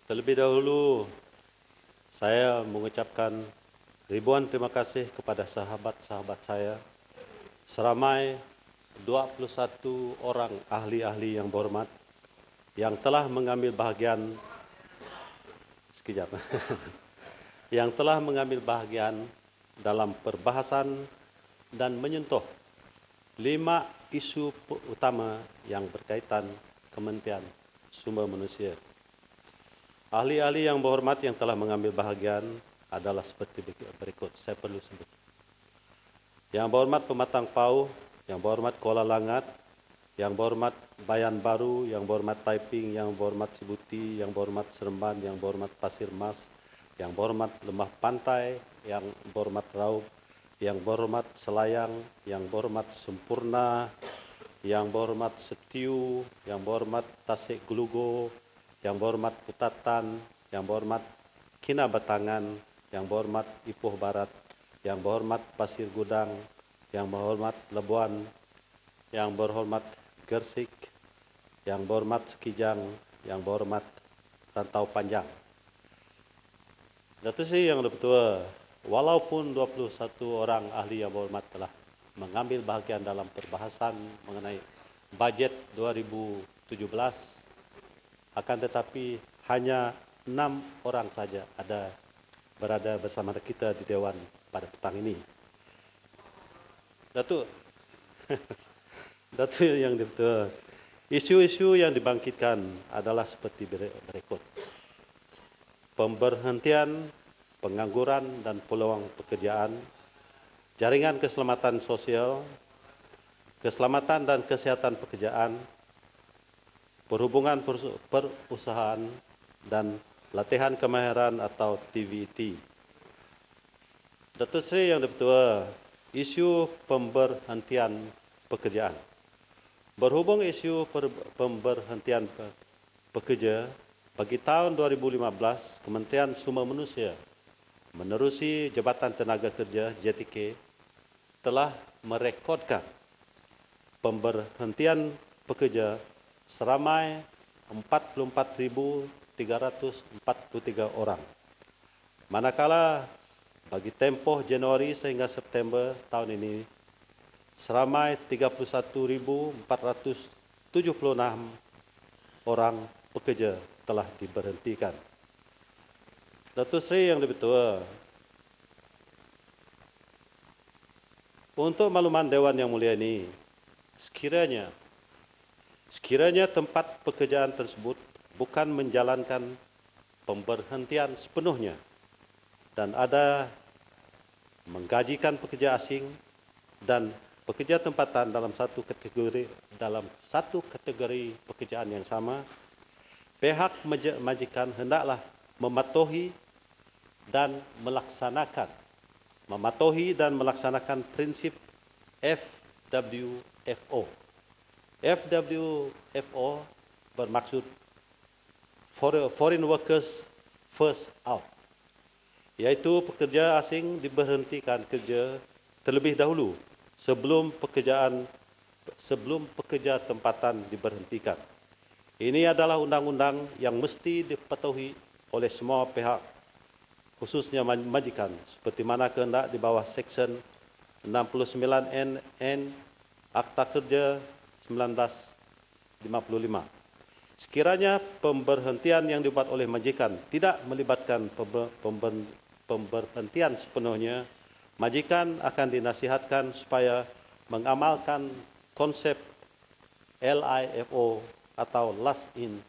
Terlebih dahulu, saya mengucapkan ribuan terima kasih kepada sahabat-sahabat saya, seramai 21 orang ahli-ahli yang berhormat yang telah mengambil bahagian yang telah mengambil bahagian dalam perbahasan dan menyentuh 5 isu utama yang berkaitan Kementerian Sumber Manusia. Ahli-ahli yang berhormat yang telah mengambil bahagian adalah seperti berikut. Saya perlu sebut. Yang berhormat Pematang Pauh, yang berhormat Kuala Langat, yang berhormat Bayan Baru, yang berhormat Taiping, yang berhormat Sibuti, yang berhormat Seremban, yang berhormat Pasir Mas, yang berhormat Lembah Pantai, yang berhormat Raub, yang berhormat Selayang, yang berhormat Sempurna, yang berhormat Setiu, yang berhormat Tasik Gelugo, yang berhormat Kutatan, yang berhormat Kinabatangan, yang berhormat Ipoh Barat, yang berhormat Pasir Gudang, yang berhormat Labuan, yang berhormat Gersik, yang berhormat Sekijang, yang berhormat Rantau Panjang. Datuk Seri Yang Dipertua, walaupun 21 orang ahli yang berhormat telah mengambil bahagian dalam perbahasan mengenai bajet 2017, akan tetapi hanya 6 orang saja berada bersama kita di Dewan pada petang ini. Datuk Yang Dipertua, isu-isu yang dibangkitkan adalah seperti berikut. Pemberhentian pengangguran dan peluang pekerjaan, jaringan keselamatan sosial, keselamatan dan kesihatan pekerjaan, perhubungan perusahaan, dan latihan kemahiran atau TVET. Datuk Seri Yang Dipertua, isu pemberhentian pekerjaan. Berhubung isu pemberhentian pekerja, bagi tahun 2015, Kementerian Sumber Manusia menerusi Jabatan Tenaga Kerja JTK telah merekodkan pemberhentian pekerja seramai 44,343 orang. Manakala bagi tempoh Januari sehingga September tahun ini, seramai 31,476 orang pekerja telah diberhentikan. Datuk Seri Yang Dipertua, untuk makluman Dewan Yang Mulia ini, sekiranya tempat pekerjaan tersebut bukan menjalankan pemberhentian sepenuhnya dan ada menggajikan pekerja asing dan pekerja tempatan dalam satu kategori pekerjaan yang sama, pihak majikan hendaklah mematuhi dan melaksanakan prinsip FWFO. FWFO bermaksud Foreign Workers First Out, iaitu pekerja asing diberhentikan kerja terlebih dahulu sebelum pekerja tempatan diberhentikan. Ini adalah undang-undang yang mesti dipatuhi oleh semua pihak, khususnya majikan, seperti mana kehendak di bawah Seksyen 69NN Akta Kerja 1955. Sekiranya pemberhentian yang dibuat oleh majikan tidak melibatkan pemberhentian sepenuhnya, majikan akan dinasihatkan supaya mengamalkan konsep LIFO atau last in,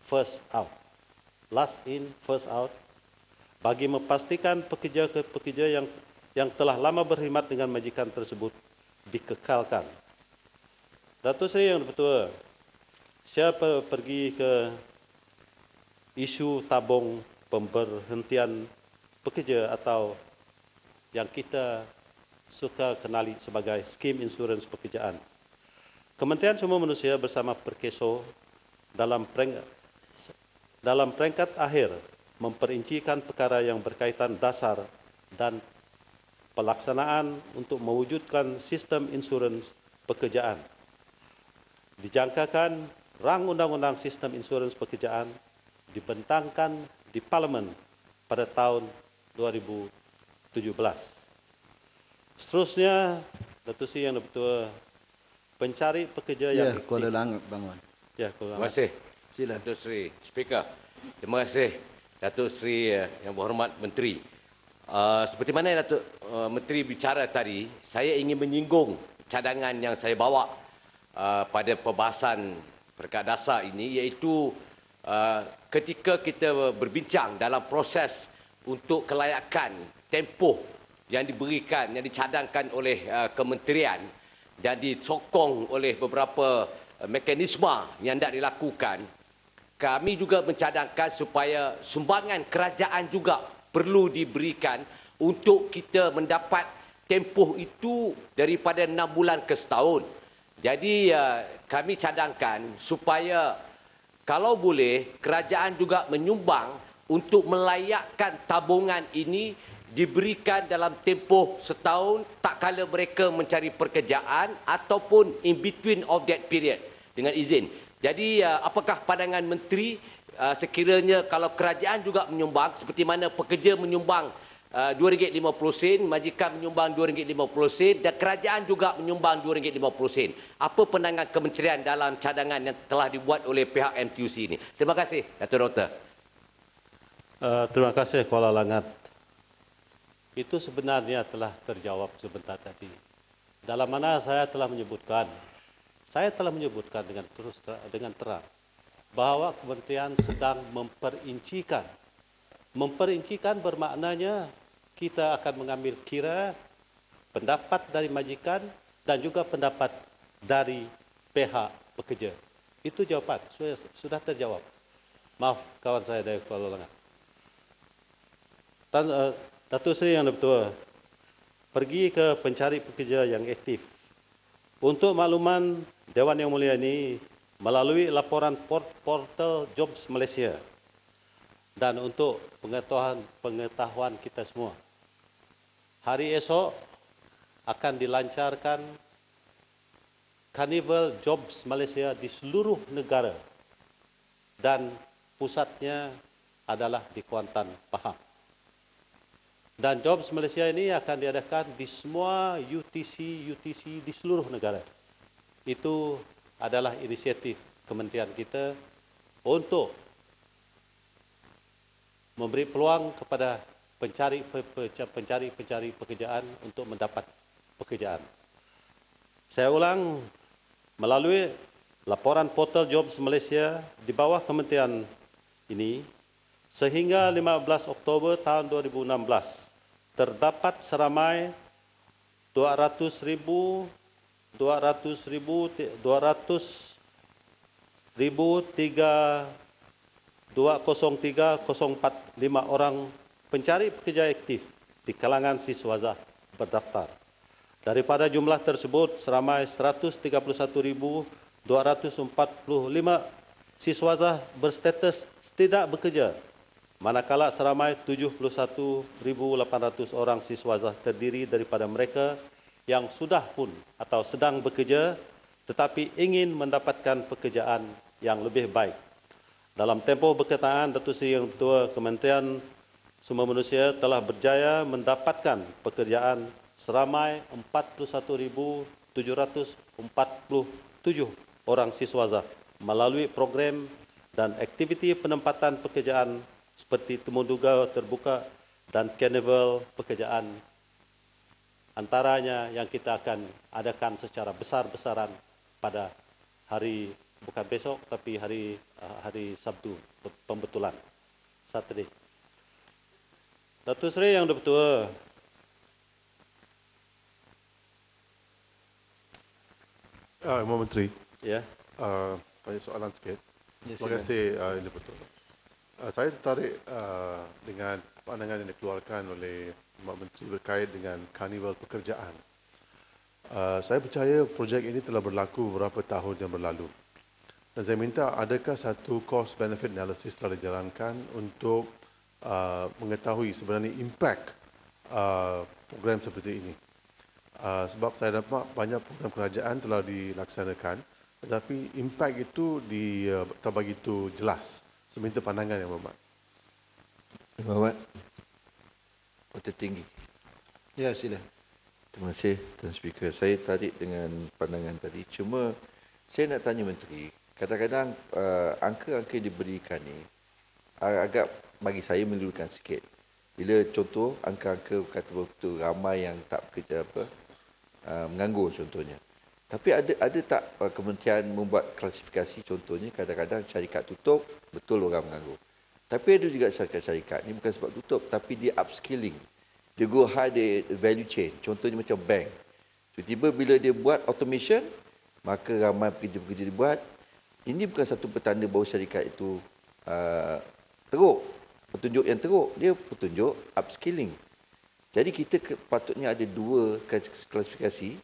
first out. Last in, first out, bagi memastikan pekerja yang telah lama berkhidmat dengan majikan tersebut dikekalkan. Datuk Seri Yang Dipertua, saya pergi ke isu tabung pemberhentian pekerja atau yang kita suka kenali sebagai skim insurans pekerjaan. Kementerian Sumber Manusia bersama Perkeso dalam peringkat akhir memperincikan perkara yang berkaitan dasar dan pelaksanaan untuk mewujudkan sistem insurans pekerjaan. Dijangkakan rang Undang-Undang Sistem Insurans Pekerjaan dibentangkan di Parlimen pada tahun 2017. Seterusnya, Datuk Seri Yang Dipertua, pencari pekerja yang aktif. Kuala Langat bangun. Ya, Kuala Terima Langat. kasih, Sila. Datuk Seri Speaker. Terima kasih, Datuk Seri Yang Berhormat Menteri. Seperti mana Datuk Menteri bicara tadi, saya ingin menyinggung cadangan yang saya bawa pada perbahasan Perkara Dasar ini, iaitu ketika kita berbincang dalam proses untuk kelayakan tempoh yang diberikan, yang dicadangkan oleh kementerian dan disokong oleh beberapa mekanisme yang hendak dilakukan, kami juga mencadangkan supaya sumbangan kerajaan juga perlu diberikan untuk kita mendapat tempoh itu daripada 6 bulan ke setahun. Jadi kami cadangkan supaya kalau boleh kerajaan juga menyumbang untuk melayakkan tabungan ini diberikan dalam tempoh setahun tak kala mereka mencari pekerjaan ataupun in between of that period dengan izin. Jadi apakah pandangan menteri sekiranya kalau kerajaan juga menyumbang seperti mana pekerja menyumbang RM2.50, majikan menyumbang RM2.50 dan kerajaan juga menyumbang RM2.50. Apa pandangan kementerian dalam cadangan yang telah dibuat oleh pihak MTUC ini? Terima kasih, Datuk Dr. Terima kasih, Kuala Langat. Itu sebenarnya telah terjawab sebentar tadi. Dalam mana saya telah menyebutkan dengan terang bahawa kementerian sedang memperincikan. Memperincikan bermaknanya kita akan mengambil kira pendapat dari majikan dan juga pendapat dari pihak pekerja. Itu jawapan, sudah terjawab. Maaf kawan saya dari Kuala Langat. Datuk Seri Yang Dipertua, pergi ke pencari pekerja yang aktif. Untuk makluman Dewan Yang Mulia ini melalui laporan portal Jobs Malaysia dan untuk pengetahuan kita semua, hari esok akan dilancarkan Carnival Jobs Malaysia di seluruh negara dan pusatnya adalah di Kuantan, Pahang. Dan Jobs Malaysia ini akan diadakan di semua UTC di seluruh negara. Itu adalah inisiatif kementerian kita untuk memberi peluang kepada pencari pekerjaan untuk mendapat pekerjaan. Saya ulang, melalui laporan portal Jobs Malaysia di bawah kementerian ini, sehingga 15 Oktober tahun 2016, terdapat seramai 203.405 orang pencari pekerja aktif di kalangan siswazah berdaftar. Daripada jumlah tersebut, seramai 131.245 siswazah berstatus tidak bekerja, manakala seramai 71.800 orang siswazah terdiri daripada mereka yang sudah pun atau sedang bekerja tetapi ingin mendapatkan pekerjaan yang lebih baik. Dalam tempoh berkenaan, Datuk Seri Yang Dipertua, Kementerian Sumber Manusia telah berjaya mendapatkan pekerjaan seramai 41.747 orang siswazah melalui program dan aktiviti penempatan pekerjaan seperti temu duga terbuka dan karnival pekerjaan, antaranya yang kita akan adakan secara besar-besaran pada hari, bukan besok, tapi hari Sabtu, pembetulan, Saturday. Datuk Seri Yang Dipertua, Ibu Menteri, ya, tanya soalan sikit. Ya, Terima kasih, Yang Dipertua. Saya tertarik dengan pandangan yang dikeluarkan oleh Ibu Menteri berkait dengan karnival pekerjaan. Saya percaya projek ini telah berlaku beberapa tahun yang berlalu. Dan saya minta, adakah satu cost benefit analysis telah dijalankan untuk mengetahui sebenarnya impact program seperti ini. Sebab saya dapat banyak program kerajaan telah dilaksanakan, tetapi impact itu tak begitu jelas Saya minta pandangan Yang Berhormat. Muhammad, Kota Tinggi. Ya, sila. Terima kasih Tuan Speaker. Saya tarik dengan pandangan tadi. Cuma saya nak tanya Menteri, kadang-kadang angka-angka yang diberikan ni agak bagi saya melilukan sikit. Bila contoh angka-angka kata betul ramai yang tak bekerja menganggur contohnya. Tapi ada tak kementerian membuat klasifikasi contohnya kadang-kadang syarikat tutup, betul orang menganggur. Tapi ada juga syarikat-syarikat ni bukan sebab tutup tapi dia upskilling. Dia go high the value chain. Contohnya macam bank. Tiba-tiba bila dia buat automation, maka ramai pekerja-pekerja dibuat. Ini bukan satu petanda bahawa syarikat itu teruk. Petunjuk yang teruk. Dia petunjuk upskilling. Jadi kita patutnya ada dua klasifikasi.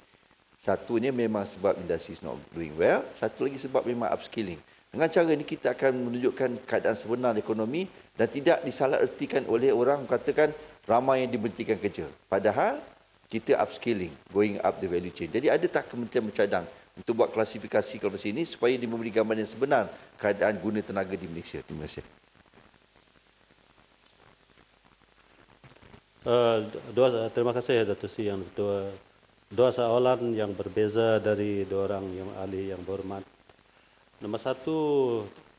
Satunya memang sebab industri is not doing well. Satu lagi sebab memang upskilling. Dengan cara ini kita akan menunjukkan keadaan sebenar ekonomi dan tidak disalahertikan oleh orang katakan ramai yang diberhentikan kerja. Padahal kita upskilling, going up the value chain. Jadi ada tak kementerian bercadang untuk buat klasifikasi kalau sini supaya dia memberi gambaran yang sebenar keadaan guna tenaga di Malaysia. Terima kasih. Terima kasih Datuk Seri Yang dua soalan yang berbeza dari dua orang yang ahli yang berhormat. Nombor satu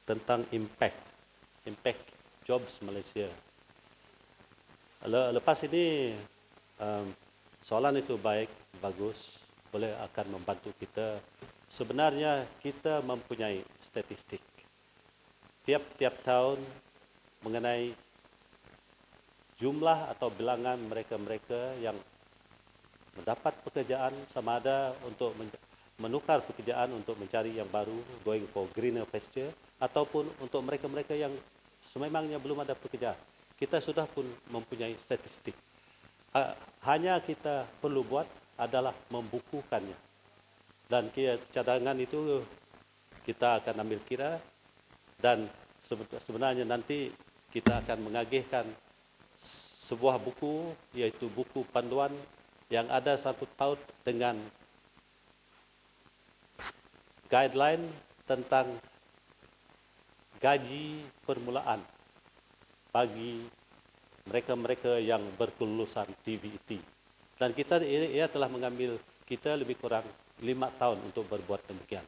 tentang impact jobs Malaysia. Lepas ini soalan itu baik, bagus, boleh akan membantu kita. Sebenarnya kita mempunyai statistik tiap-tiap tahun mengenai jumlah atau bilangan mereka-mereka yang mendapat pekerjaan sama ada untuk menukar pekerjaan untuk mencari yang baru, going for greener pasture, ataupun untuk mereka-mereka yang sememangnya belum ada pekerjaan. Kita sudah pun mempunyai statistik. Hanya kita perlu buat adalah membukukannya. Dan cadangan itu kita akan ambil kira dan sebenarnya nanti kita akan mengagihkan sebuah buku, yaitu buku panduan yang ada satu paut dengan guideline tentang gaji permulaan bagi mereka-mereka yang berkelulusan TVET. Dan ia telah mengambil kita lebih kurang 5 tahun untuk berbuat demikian.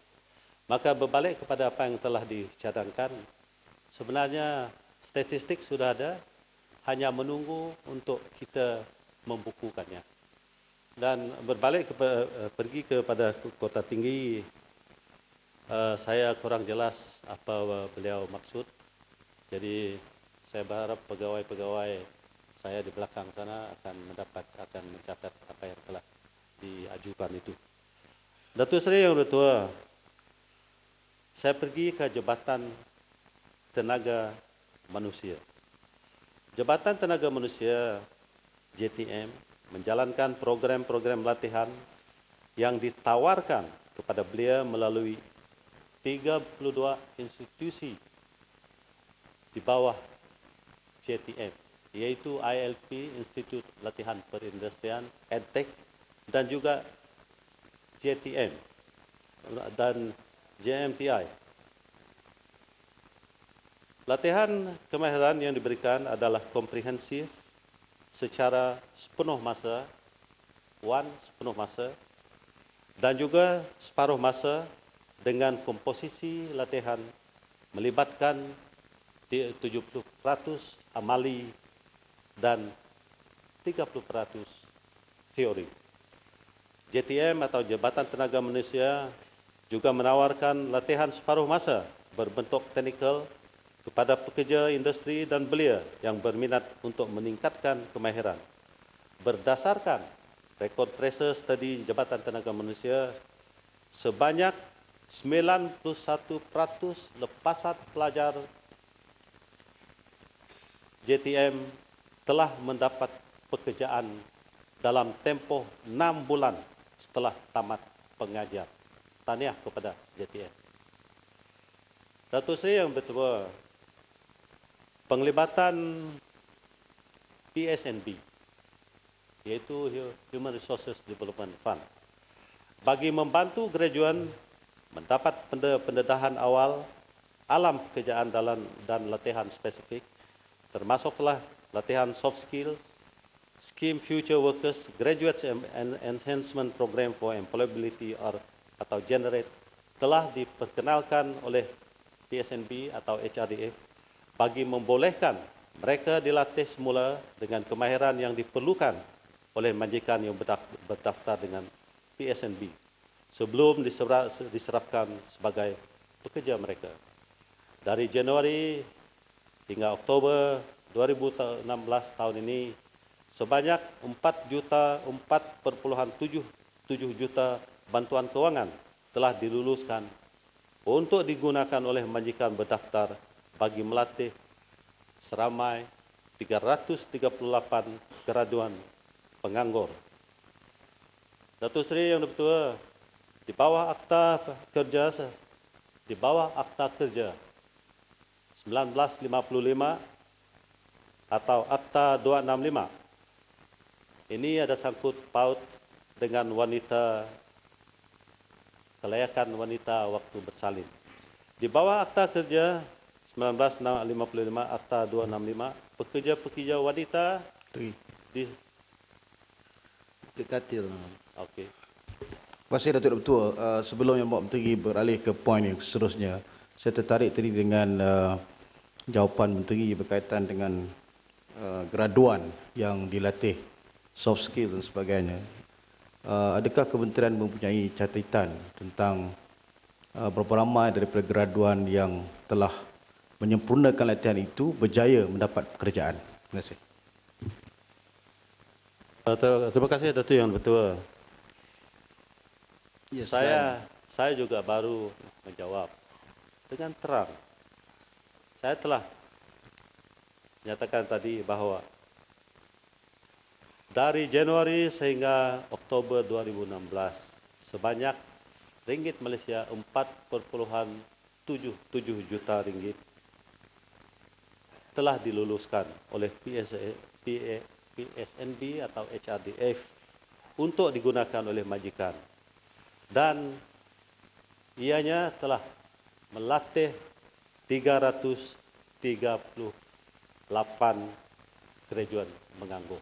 Maka berbalik kepada apa yang telah dicadangkan, sebenarnya statistik sudah ada, hanya menunggu untuk kita membukukannya. Dan berbalik pergi kepada Kota Tinggi, saya kurang jelas apa beliau maksud. Jadi saya berharap pegawai-pegawai saya di belakang sana akan mencatat apa yang telah diajukan itu. Datuk Seri Yang Tua, saya pergi ke Jabatan Tenaga Manusia. Jabatan Tenaga Manusia JTM menjalankan program-program latihan yang ditawarkan kepada beliau melalui 32 institusi di bawah JTM, yaitu ILP, Institut Latihan Perindustrian, EdTech, dan juga JTM dan JMTI. Latihan kemahiran yang diberikan adalah komprehensif secara sepenuh masa, sepenuh masa, dan juga separuh masa dengan komposisi latihan melibatkan 70% amali dan 30% teori. JTM atau Jabatan Tenaga Manusia juga menawarkan latihan separuh masa berbentuk teknikal kepada pekerja industri dan belia yang berminat untuk meningkatkan kemahiran. Berdasarkan rekod tracer studi Jabatan Tenaga Manusia, sebanyak 91% lepasan pelajar JTM telah mendapat pekerjaan dalam tempoh 6 bulan setelah tamat pengajar. Tahniah kepada JTM. Datuk Seri Yang Bertuah, penglibatan PSNB, yaitu Human Resources Development Fund, bagi membantu graduan mendapat pendedahan awal alam pekerjaan dan latihan spesifik, termasuklah latihan soft skill, Scheme Future Workers, Graduates Enhancement Program for Employability atau Generate, telah diperkenalkan oleh PSNB atau HRDF bagi membolehkan mereka dilatih semula dengan kemahiran yang diperlukan oleh majikan yang berdaftar dengan PSNB sebelum diserapkan sebagai pekerja mereka. Dari Januari hingga Oktober 2016 tahun ini, sebanyak 4,7 juta bantuan keuangan telah diluluskan untuk digunakan oleh majikan berdaftar bagi melatih seramai 338 graduan penganggur. Datuk Seri Yang Dipertua, di bawah Akta Kerja 1955 atau Akta 265, ini ada sangkut paut dengan kelayakan wanita waktu bersalin. Di bawah Akta Kerja 1955, Akta 265, pekerja-pekerja wanita Kekatil. Okey. Terima kasih Datuk Ketua. Sebelum Yang Menteri beralih ke poin yang seterusnya, saya tertarik tadi dengan jawapan Menteri berkaitan dengan graduan yang dilatih soft skill dan sebagainya. Adakah kementerian mempunyai catatan tentang berapa ramai daripada graduan yang telah menyempurnakan latihan itu berjaya mendapat pekerjaan? Terima kasih. Terima kasih Datuk Yang Dipertua. Yes, Saya juga baru menjawab dengan terang. Saya telah menyatakan tadi bahawa dari Januari sehingga Oktober 2016, sebanyak ringgit Malaysia 4,77 juta ringgit telah diluluskan oleh PSNB atau HRDF untuk digunakan oleh majikan. Dan ianya telah melatih 338 graduan menganggur.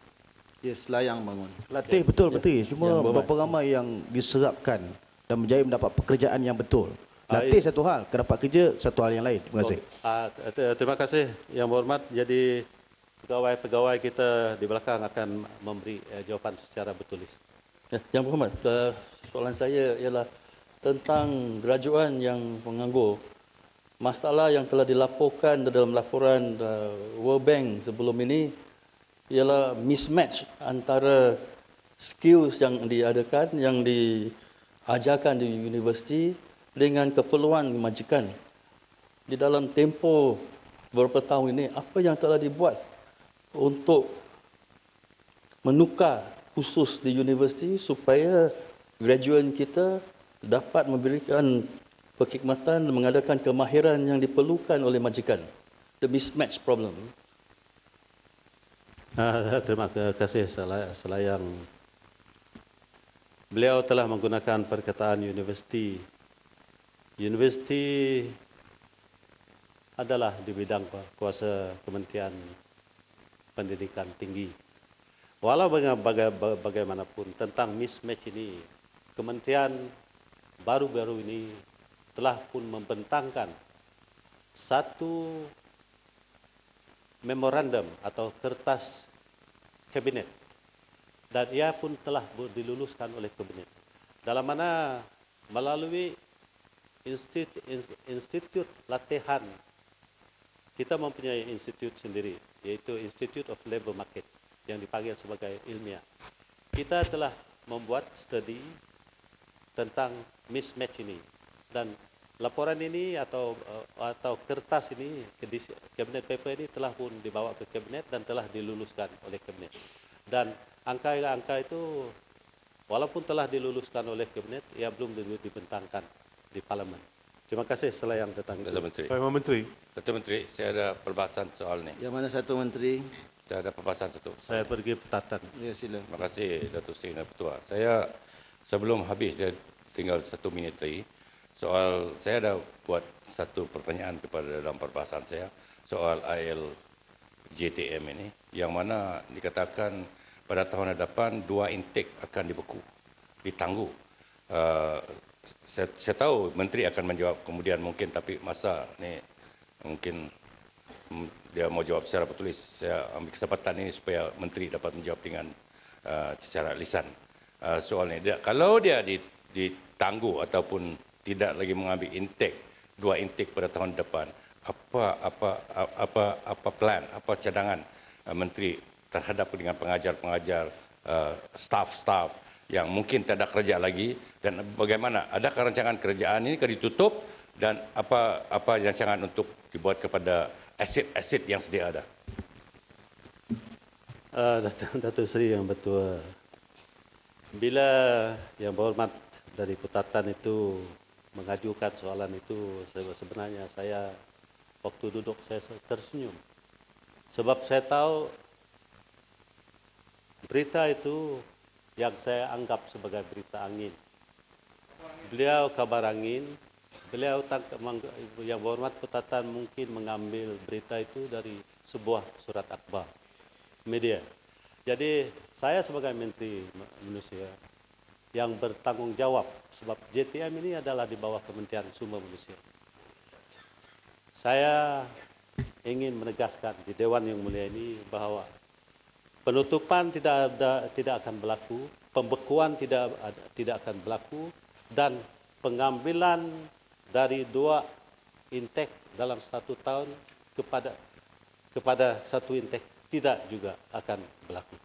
Yes, Selayang bangun. Latih betul Menteri, cuma Yang berhormat. berapa ramai yang diserapkan dan berjaya mendapat pekerjaan yang betul. Latih satu hal, dapat kerja satu hal yang lain. Terima kasih. Terima kasih Yang Berhormat. Jadi pegawai-pegawai kita di belakang akan memberi jawapan secara bertulis. Yang Berhormat, soalan saya ialah tentang graduan yang menganggur. Masalah yang telah dilaporkan dalam laporan World Bank sebelum ini ialah mismatch antara skills yang diadakan, yang diajarkan di universiti dengan keperluan majikan. Di dalam tempoh beberapa tahun ini, apa yang telah dibuat untuk menukar khusus di universiti supaya graduan kita dapat memberikan perkhidmatan dan mengadakan kemahiran yang diperlukan oleh majikan. The mismatch problem. Terima kasih Selayang. Beliau telah menggunakan perkataan universiti. Universiti adalah di bidang kuasa Kementerian Pendidikan Tinggi. Walau bagaimanapun tentang mismatch ini, Kementerian baru-baru ini telah pun membentangkan satu memorandum atau kertas kabinet dan ia pun telah diluluskan oleh kabinet. Dalam mana melalui institut latihan, kita mempunyai institut sendiri, yaitu Institute of Labour Market yang dipanggil sebagai ilmiah. Kita telah membuat studi tentang mismatch ini dan laporan ini atau kertas ini, cabinet paper ini telah pun dibawa ke kabinet dan telah diluluskan oleh kabinet. Dan angka-angka itu walaupun telah diluluskan oleh kabinet, ia belum dibentangkan di parlimen. Terima kasih Selayang tentang itu. Datuk Menteri. Pak Menteri, Datuk Menteri, saya ada perbahasan soal ni. Yang mana satu Menteri? Saya ada perbahasan satu. Saya pergi petatan. Ya, sila. Terima kasih Datuk Seri dan Ketua. Saya sebelum habis, dia tinggal 1 minit lagi. Saya ada buat satu pertanyaan kepada dalam perbahasan saya soal ILJTM ini, yang mana dikatakan pada tahun hadapan 2 intake akan ditangguh. Saya tahu menteri akan menjawab kemudian mungkin, tapi masa ni mungkin dia mau jawab secara bertulis. Saya ambil kesempatan ini supaya menteri dapat menjawab dengan secara lisan soal ini. Kalau dia ditangguh ataupun tidak lagi mengambil intake 2 intake pada tahun depan, apa plan, apa cadangan menteri terhadap dengan pengajar-pengajar, staf-staf yang mungkin tak ada kerja lagi, dan bagaimana, adakah rancangan kerajaan ini akan ditutup, dan apa rancangan untuk dibuat kepada aset-aset yang sedia ada? Datuk Seri yang betul. Bila Yang Berhormat dari Kutatan itu mengajukan soalan itu, sebenarnya saya waktu duduk saya tersenyum. Sebab saya tahu berita itu yang saya anggap sebagai berita angin. Beliau kabar angin, beliau Yang Berhormat Kutatan mungkin mengambil berita itu dari sebuah surat akhbar media. Jadi saya sebagai Menteri Manusia yang bertanggung jawab, sebab JTM ini adalah di bawah Kementerian Sumber Manusia. Saya ingin menegaskan di Dewan Yang Mulia ini bahawa penutupan tidak akan berlaku, pembekuan tidak akan berlaku, dan pengambilan dari 2 intake dalam 1 tahun kepada 1 intake tidak juga akan berlaku.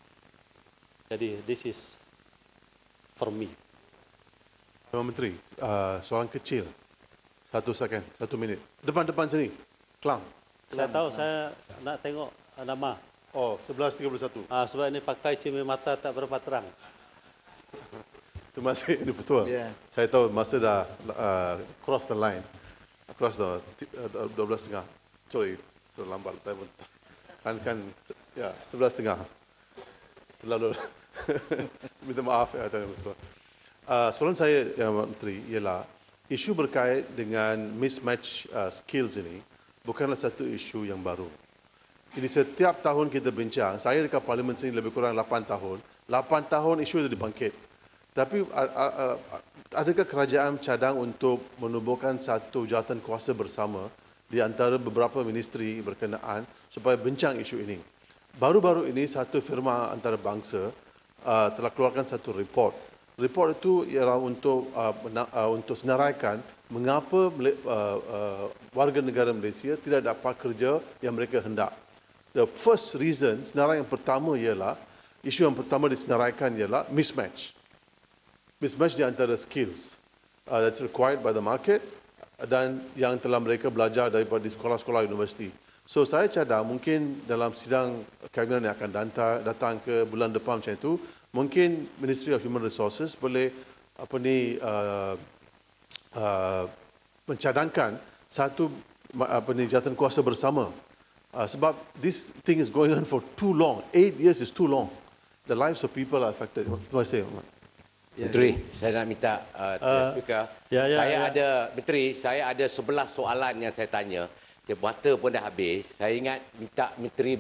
Jadi this is for me. Tuan Menteri, soalan kecil. 1 second, 1 minit. Depan sini. Kelang. Saya tahu saya nak tengok nama. Oh, 11:31. Sebab ini pakai cermin mata tak berapa terang. Terima kasih, ini betul. Ya. Saya tahu masa dah cross the line. Cross the 12:30. Sorry, terlambat. Saya pun kan ya 11:30. Terlalu minta maaf ya Tuan Betul. Soalan saya Yang Menteri ialah isu berkait dengan mismatch skills ini bukanlah satu isu yang baru. Ini setiap tahun kita bincang. Saya dekat Parlimen sini lebih kurang 8 tahun. 8 tahun isu itu dibangkit. Tapi adakah kerajaan cadang untuk menubuhkan satu jawatan kuasa bersama di antara beberapa ministeri berkenaan supaya bincang isu ini? Baru-baru ini satu firma antarabangsa telah keluarkan satu report. Report itu ialah untuk senaraikan mengapa warga negara Malaysia tidak dapat kerja yang mereka hendak. The first reason, senarai yang pertama ialah, isu yang pertama disenaraikan ialah mismatch. Mismatch di antara skills that's required by the market dan yang telah mereka belajar daripada di sekolah-sekolah universiti. So saya cadang mungkin dalam sidang kabinet yang akan datang ke bulan depan macam itu, mungkin Ministry of Human Resources boleh mencadangkan satu jawatan kuasa bersama. Sebab this thing is going on for too long. 8 years is too long. The lives of people are affected. Terima kasih. Menteri, saya nak minta Speaker. Menteri, saya ada 11 soalan yang saya tanya. Masa pun dah habis. Saya ingat minta Menteri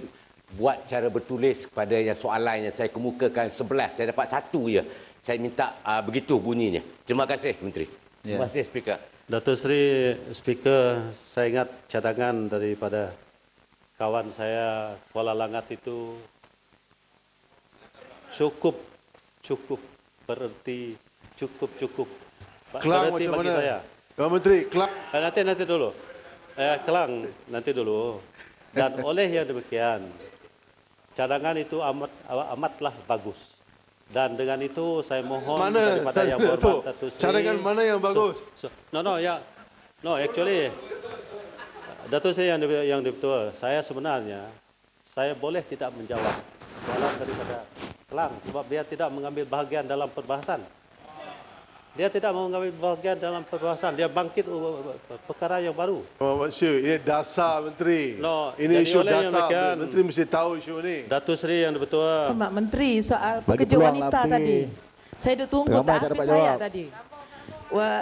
buat cara bertulis kepada yang soalan yang saya kemukakan 11. Saya dapat 1 je. Saya minta begitu bunyinya. Terima kasih Menteri. Terima kasih Speaker. Datuk Seri Speaker, saya ingat cadangan daripada kawan saya Kuala Langat itu cukup berarti cukup Kelang berarti macam bagi mana? saya. Tuan Menteri, Kelang. Nanti dulu. Kelang nanti dulu. Dan oleh yang demikian, cadangan itu amatlah bagus. Dan dengan itu saya mohon daripada Yang Berhormat Datuk Seri. Cadangan mana yang bagus? Actually Datuk Seri yang betul, saya sebenarnya saya boleh tidak menjawab soalan daripada Kelang sebab dia tidak mengambil bahagian dalam perbahasan. Dia tidak mengambil bahagian dalam perbahasan. Dia bangkit perkara yang baru. Ini dasar Menteri. No, ini isu dasar. Menteri mesti tahu isu ini. Datuk Seri yang betul. Menteri, soal pekerja wanita tadi. Saya dah tunggu tak habis saya tadi.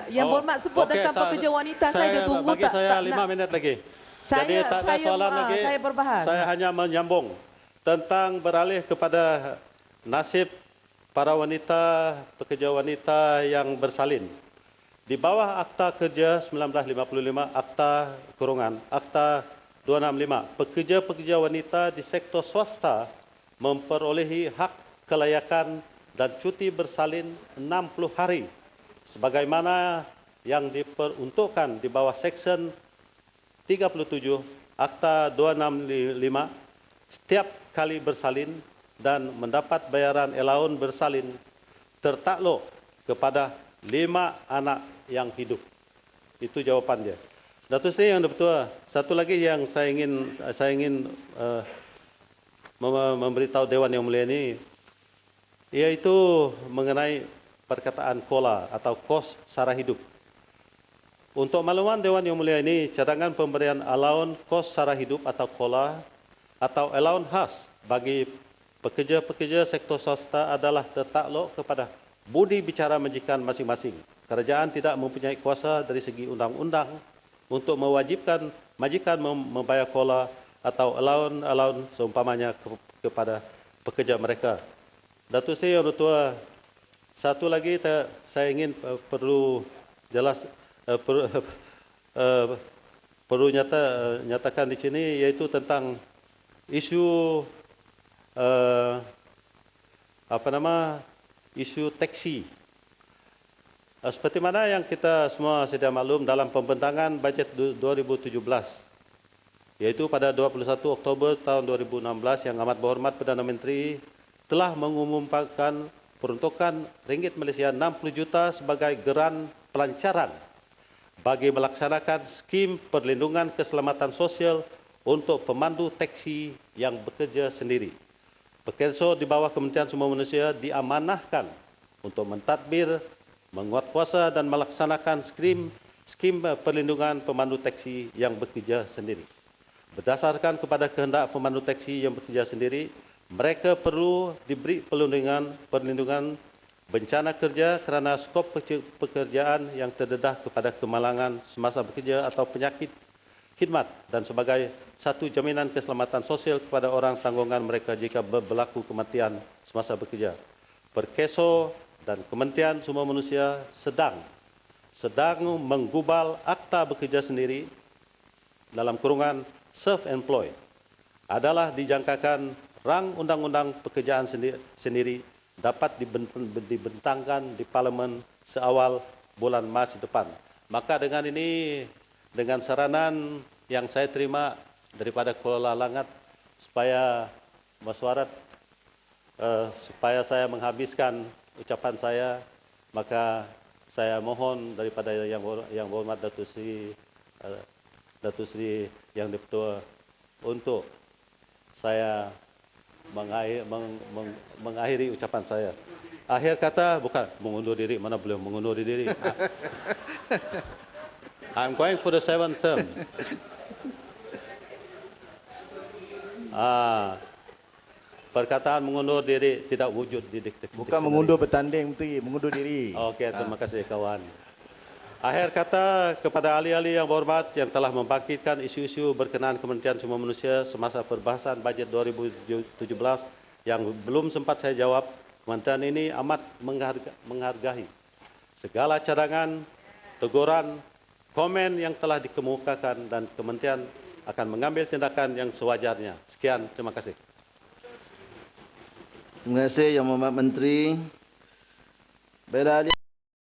Yang Berhormat sebut tentang pekerja wanita, saya tunggu bagi tak. saya tak 5 nak. minit lagi. Saya, Jadi tak ada soalan lagi. Saya berbahas. Saya hanya menyambung tentang beralih kepada nasib para wanita, pekerja wanita yang bersalin. Di bawah Akta Kerja 1955, Akta 265, pekerja-pekerja wanita di sektor swasta memperolehi hak kelayakan dan cuti bersalin 60 hari sebagaimana yang diperuntukkan di bawah Seksyen 37 Akta 265. Setiap kali bersalin dan mendapat bayaran allowance bersalin tertakluk kepada 5 anak yang hidup. Itu jawapan dia. Datuk Seri Yang Dipertua, satu lagi yang saya ingin memberitahu Dewan Yang Mulia ini, iaitu mengenai perkataan KOLA atau kos sara hidup. Untuk makluman Dewan Yang Mulia ini, cadangan pemberian allowance kos sara hidup atau KOLA atau allowance khas bagi pekerja-pekerja sektor swasta adalah tertakluk kepada budi bicara majikan masing-masing. Kerajaan tidak mempunyai kuasa dari segi undang-undang untuk mewajibkan majikan membayar KOLA atau allowance seumpamanya kepada pekerja mereka. Datuk Seri Yang Dipertua, satu lagi saya ingin perlu nyatakan di sini, yaitu tentang isu isu taksi. Seperti mana yang kita semua sedia maklum, dalam pembentangan bajet 2017, yaitu pada 21 Oktober tahun 2016, Yang Amat Berhormat Perdana Menteri telah mengumumkan peruntukan ringgit Malaysia 60 juta sebagai geran pelancaran bagi melaksanakan skim perlindungan keselamatan sosial untuk pemandu taksi yang bekerja sendiri. Pekerso di bawah Kementerian Sumber Manusia diamanahkan untuk mentadbir, menguatkuasa dan melaksanakan skim perlindungan pemandu taksi yang bekerja sendiri. Berdasarkan kepada kehendak pemandu taksi yang bekerja sendiri, mereka perlu diberi perlindungan bencana kerja kerana skop pekerjaan yang terdedah kepada kemalangan semasa bekerja atau penyakit khidmat dan sebagai satu jaminan keselamatan sosial kepada orang tanggungan mereka jika berlaku kematian semasa bekerja. Perkeso dan Kementerian Sumber Manusia sedang menggubal akta bekerja sendiri dalam kurungan self-employed adalah dijangkakan rang undang-undang pekerjaan sendiri dapat dibentangkan di Parlimen seawal bulan Mac depan. Maka dengan ini, dengan saranan yang saya terima daripada Kuala Langat supaya mesyuarat supaya saya menghabiskan ucapan saya, maka saya mohon daripada Yang Berhormat Datuk Seri Yang Dipertua untuk saya mengakhiri ucapan saya. Akhir kata bukan mengundur diri, mana boleh mengundur diri. I'm going for the 7th term. Perkataan mengundur diri tidak wujud di diktek. Bukan mengundur bertanding, Menteri, mengundur diri. Okey, terima kasih kawan. Akhir kata kepada ahli-ahli yang berhormat yang telah membangkitkan isu-isu berkenaan Kementerian Sumber Manusia semasa perbahasan bajet 2017 yang belum sempat saya jawab, kementerian ini amat menghargai segala cadangan, teguran, komen yang telah dikemukakan dan kementerian akan mengambil tindakan yang sewajarnya. Sekian, terima kasih. Terima kasih Yang Berhormat Menteri. Baiklah,